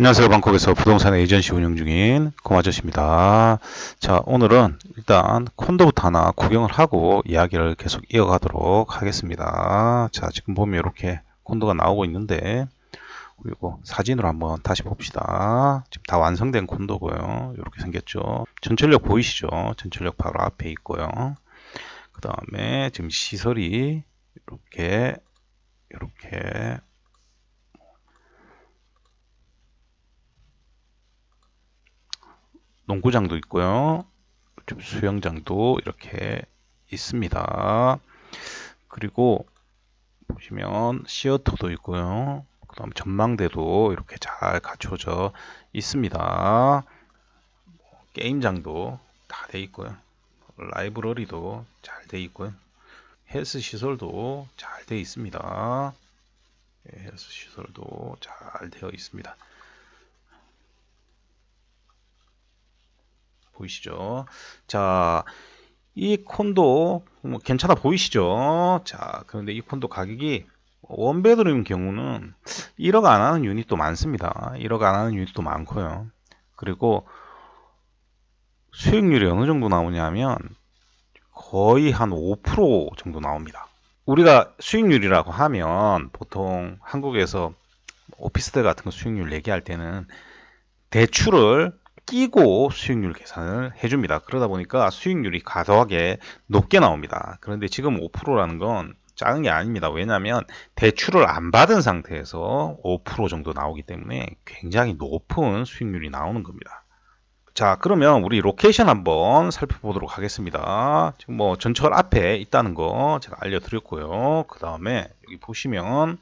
안녕하세요. 방콕에서 부동산 에이전시 운영 중인 고아저씨입니다. 자, 오늘은 일단 콘도부터 하나 구경을 하고 이야기를 계속 이어가도록 하겠습니다. 자, 지금 보면 이렇게 콘도가 나오고 있는데, 그리고 사진으로 한번 다시 봅시다. 지금 다 완성된 콘도고요. 이렇게 생겼죠. 전철역 보이시죠? 전철역 바로 앞에 있고요. 그 다음에 지금 시설이 이렇게 농구장도 있고요. 좀 수영장도 이렇게 있습니다. 그리고 보시면 시어터도 있고요. 그 다음 전망대도 이렇게 잘 갖춰져 있습니다. 게임장도 다 돼 있고요. 라이브러리도 잘 돼 있고요. 헬스 시설도 잘 돼 있습니다. 헬스 시설도 잘 되어 있습니다. 보이시죠? 자, 이 콘도 뭐 괜찮아 보이시죠? 자, 그런데 이 콘도 가격이 원베드룸 경우는 1억 안 하는 유닛도 많습니다. 1억 안 하는 유닛도 많고요. 그리고 수익률이 어느 정도 나오냐면 거의 한 5% 정도 나옵니다. 우리가 수익률이라고 하면 보통 한국에서 오피스텔 같은 거 수익률 얘기할 때는 대출을 끼고 수익률 계산을 해줍니다. 그러다 보니까 수익률이 과도하게 높게 나옵니다. 그런데 지금 5%라는 건 작은 게 아닙니다. 왜냐하면 대출을 안 받은 상태에서 5% 정도 나오기 때문에 굉장히 높은 수익률이 나오는 겁니다. 자, 그러면 우리 로케이션 한번 살펴보도록 하겠습니다. 지금 뭐 전철 앞에 있다는 거 제가 알려드렸고요. 그 다음에 여기 보시면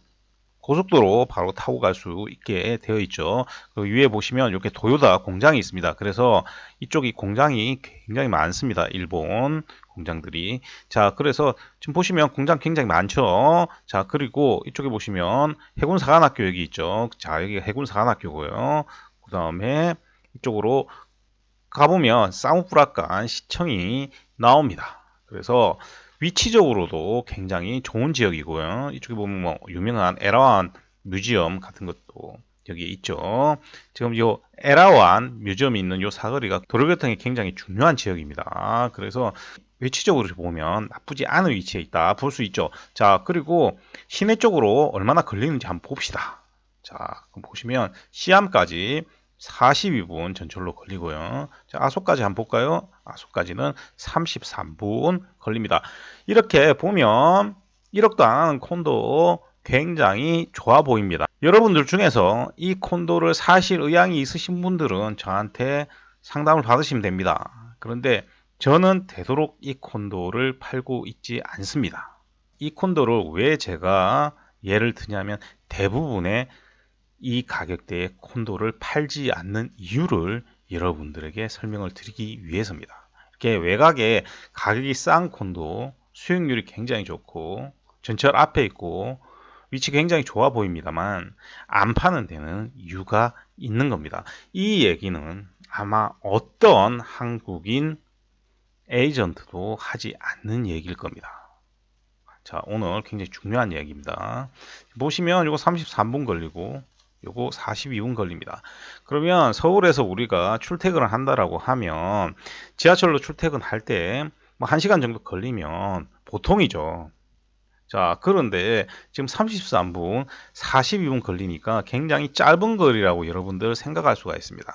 고속도로 바로 타고 갈 수 있게 되어 있죠. 그 위에 보시면 이렇게 도요타 공장이 있습니다. 그래서 이쪽이 공장이 굉장히 많습니다. 일본 공장들이. 자, 그래서 지금 보시면 공장 굉장히 많죠. 자, 그리고 이쪽에 보시면 해군사관학교 여기 있죠. 자, 여기 해군사관학교고요. 그 다음에 이쪽으로 가보면 사무프라칸 시청이 나옵니다. 그래서 위치적으로도 굉장히 좋은 지역이고요. 이쪽에 보면 뭐 유명한 에라완 뮤지엄 같은 것도 여기 있죠. 지금 이 에라완 뮤지엄이 있는 이 사거리가 도로교통이 굉장히 중요한 지역입니다. 그래서 위치적으로 보면 나쁘지 않은 위치에 있다 볼 수 있죠. 자, 그리고 시내 쪽으로 얼마나 걸리는지 한번 봅시다. 자, 그럼 보시면 시암까지 42분 전철로 걸리고요. 자, 아소까지 한번 볼까요? 아소까지는 33분 걸립니다. 이렇게 보면 1억도 안 하는 콘도 굉장히 좋아 보입니다. 여러분들 중에서 이 콘도를 사실 의향이 있으신 분들은 저한테 상담을 받으시면 됩니다. 그런데 저는 되도록 이 콘도를 팔고 있지 않습니다. 이 콘도를 왜 제가 예를 드냐면 대부분의 이 가격대의 콘도를 팔지 않는 이유를 여러분들에게 설명을 드리기 위해서입니다. 이렇게 외곽에 가격이 싼 콘도 수익률이 굉장히 좋고 전철 앞에 있고 위치 굉장히 좋아 보입니다만 안 파는 데는 이유가 있는 겁니다. 이 얘기는 아마 어떤 한국인 에이전트도 하지 않는 얘기일 겁니다. 자, 오늘 굉장히 중요한 이야기입니다. 보시면 이거 33분 걸리고 요거 42분 걸립니다. 그러면 서울에서 우리가 출퇴근을 한다라고 하면 지하철로 출퇴근할 때 뭐 1시간 정도 걸리면 보통이죠. 자, 그런데 지금 33분, 42분 걸리니까 굉장히 짧은 거리라고 여러분들 생각할 수가 있습니다.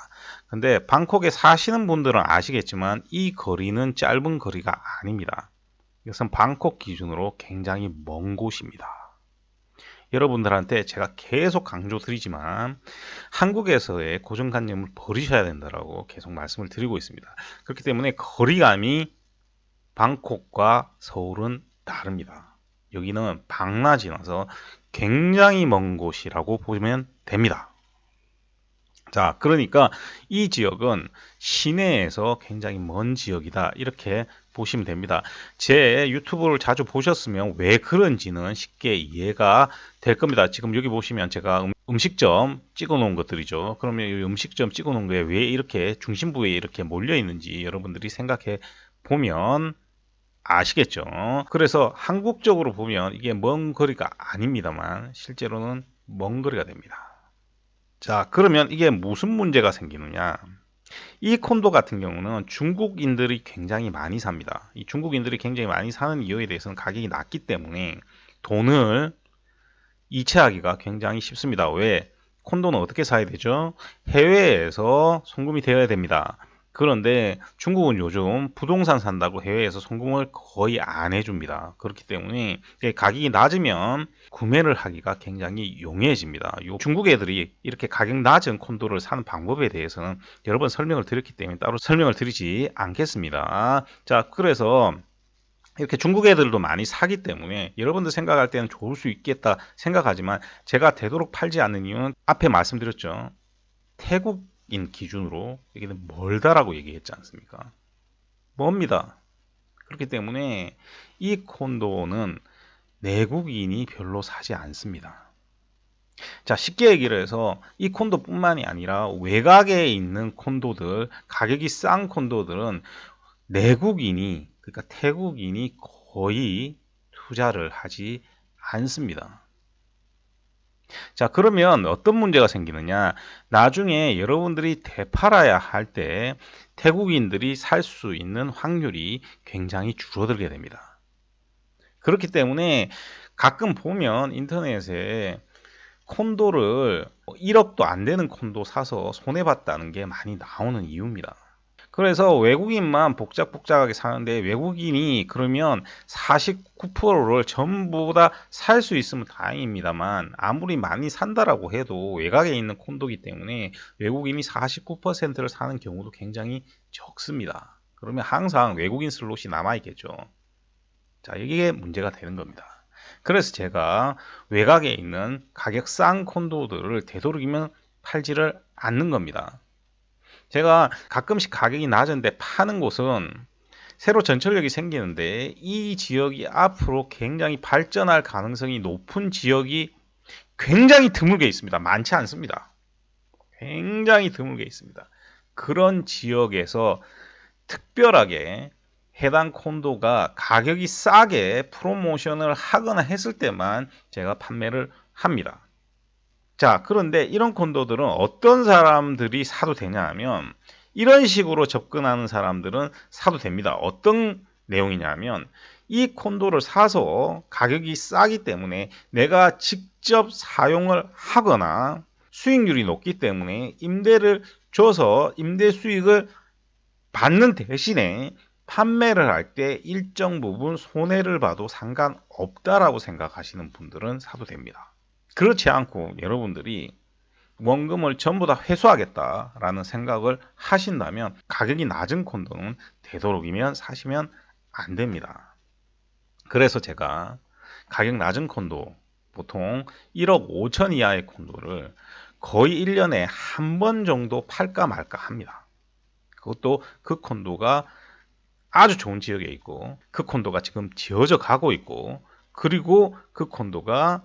근데 방콕에 사시는 분들은 아시겠지만 이 거리는 짧은 거리가 아닙니다. 이것은 방콕 기준으로 굉장히 먼 곳입니다. 여러분들한테 제가 계속 강조드리지만 한국에서의 고정관념을 버리셔야 된다라고 계속 말씀을 드리고 있습니다. 그렇기 때문에 거리감이 방콕과 서울은 다릅니다. 여기는 방나지나서 굉장히 먼 곳이라고 보면 됩니다. 자, 그러니까 이 지역은 시내에서 굉장히 먼 지역이다. 이렇게 보시면 됩니다. 제 유튜브를 자주 보셨으면 왜 그런지는 쉽게 이해가 될 겁니다. 지금 여기 보시면 제가 음식점 찍어 놓은 것들이죠. 그러면 이 음식점 찍어 놓은 거에 왜 이렇게 중심부에 이렇게 몰려 있는지 여러분들이 생각해 보면 아시겠죠. 그래서 한국적으로 보면 이게 먼 거리가 아닙니다만 실제로는 먼 거리가 됩니다. 자, 그러면 이게 무슨 문제가 생기느냐? 이 콘도 같은 경우는 중국인들이 굉장히 많이 삽니다. 이 중국인들이 굉장히 많이 사는 이유에 대해서는 가격이 낮기 때문에 돈을 이체하기가 굉장히 쉽습니다. 왜? 콘도는 어떻게 사야 되죠? 해외에서 송금이 되어야 됩니다. 그런데 중국은 요즘 부동산 산다고 해외에서 송금을 거의 안 해줍니다. 그렇기 때문에 가격이 낮으면 구매를 하기가 굉장히 용이해집니다. 중국 애들이 이렇게 가격 낮은 콘도를 사는 방법에 대해서는 여러 번 설명을 드렸기 때문에 따로 설명을 드리지 않겠습니다. 자, 그래서 이렇게 중국 애들도 많이 사기 때문에 여러분들 생각할 때는 좋을 수 있겠다 생각하지만 제가 되도록 팔지 않는 이유는 앞에 말씀드렸죠. 태국인 기준으로 여기는 멀다라고 얘기했지 않습니까? 멉니다. 그렇기 때문에 이 콘도는 내국인이 별로 사지 않습니다. 자, 쉽게 얘기를 해서 이 콘도뿐만이 아니라 외곽에 있는 콘도들, 가격이 싼 콘도들은 내국인이, 그러니까 태국인이 거의 투자를 하지 않습니다. 자, 그러면 어떤 문제가 생기느냐? 나중에 여러분들이 되팔아야 할 때 태국인들이 살 수 있는 확률이 굉장히 줄어들게 됩니다. 그렇기 때문에 가끔 보면 인터넷에 콘도를 1억도 안 되는 콘도 사서 손해봤다는 게 많이 나오는 이유입니다. 그래서 외국인만 복작복작하게 사는데 외국인이 그러면 49%를 전부 다 살 수 있으면 다행입니다만 아무리 많이 산다라고 해도 외곽에 있는 콘도기 때문에 외국인이 49%를 사는 경우도 굉장히 적습니다. 그러면 항상 외국인 슬롯이 남아있겠죠. 자, 이게 문제가 되는 겁니다. 그래서 제가 외곽에 있는 가격 싼 콘도들을 되도록이면 팔지를 않는 겁니다. 제가 가끔씩 가격이 낮은데 파는 곳은 새로 전철역이 생기는데 이 지역이 앞으로 굉장히 발전할 가능성이 높은 지역이 굉장히 드물게 있습니다. 많지 않습니다. 굉장히 드물게 있습니다. 그런 지역에서 특별하게 해당 콘도가 가격이 싸게 프로모션을 하거나 했을 때만 제가 판매를 합니다. 자, 그런데 이런 콘도들은 어떤 사람들이 사도 되냐 하면 이런 식으로 접근하는 사람들은 사도 됩니다. 어떤 내용이냐면 이 콘도를 사서 가격이 싸기 때문에 내가 직접 사용을 하거나 수익률이 높기 때문에 임대를 줘서 임대 수익을 받는 대신에 판매를 할 때 일정 부분 손해를 봐도 상관없다라고 생각하시는 분들은 사도 됩니다. 그렇지 않고 여러분들이 원금을 전부 다 회수하겠다라는 생각을 하신다면 가격이 낮은 콘도는 되도록이면 사시면 안 됩니다. 그래서 제가 가격 낮은 콘도 보통 1억 5천 이하의 콘도를 거의 1년에 한 번 정도 팔까 말까 합니다. 그것도 그 콘도가 아주 좋은 지역에 있고 그 콘도가 지금 지어져 가고 있고 그리고 그 콘도가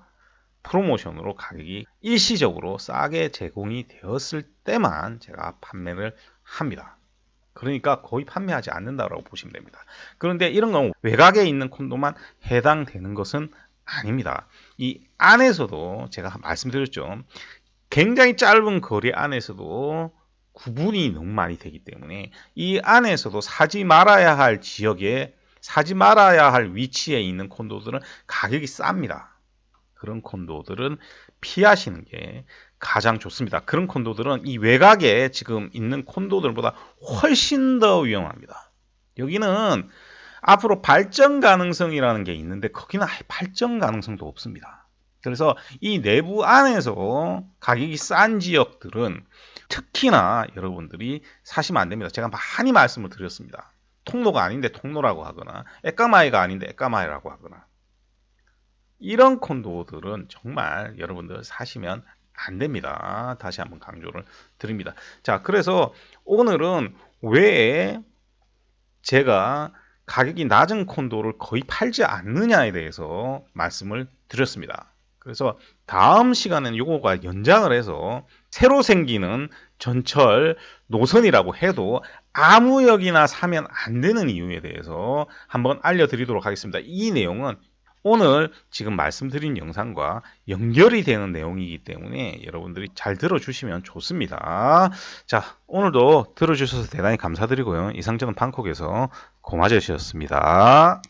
프로모션으로 가격이 일시적으로 싸게 제공이 되었을 때만 제가 판매를 합니다. 그러니까 거의 판매하지 않는다고 보시면 됩니다. 그런데 이런 건 외곽에 있는 콘도만 해당되는 것은 아닙니다. 이 안에서도 제가 말씀드렸죠. 굉장히 짧은 거리 안에서도 구분이 너무 많이 되기 때문에 이 안에서도 사지 말아야 할 지역에 사지 말아야 할 위치에 있는 콘도들은 가격이 쌉니다. 그런 콘도들은 피하시는 게 가장 좋습니다. 그런 콘도들은 이 외곽에 지금 있는 콘도들보다 훨씬 더 위험합니다. 여기는 앞으로 발전 가능성이라는 게 있는데 거기는 발전 가능성도 없습니다. 그래서 이 내부 안에서 가격이 싼 지역들은 특히나 여러분들이 사시면 안 됩니다. 제가 많이 말씀을 드렸습니다. 통로가 아닌데 통로라고 하거나 에까마이가 아닌데 에까마이라고 하거나 이런 콘도들은 정말 여러분들 사시면 안 됩니다. 다시 한번 강조를 드립니다. 자, 그래서 오늘은 왜 제가 가격이 낮은 콘도를 거의 팔지 않느냐에 대해서 말씀을 드렸습니다. 그래서 다음 시간에는 요거가 연장을 해서 새로 생기는 전철 노선이라고 해도 아무 역이나 사면 안 되는 이유에 대해서 한번 알려드리도록 하겠습니다. 이 내용은 오늘 지금 말씀드린 영상과 연결이 되는 내용이기 때문에 여러분들이 잘 들어주시면 좋습니다. 자, 오늘도 들어주셔서 대단히 감사드리고요. 이상 저는 방콕에서 고마저씨였습니다.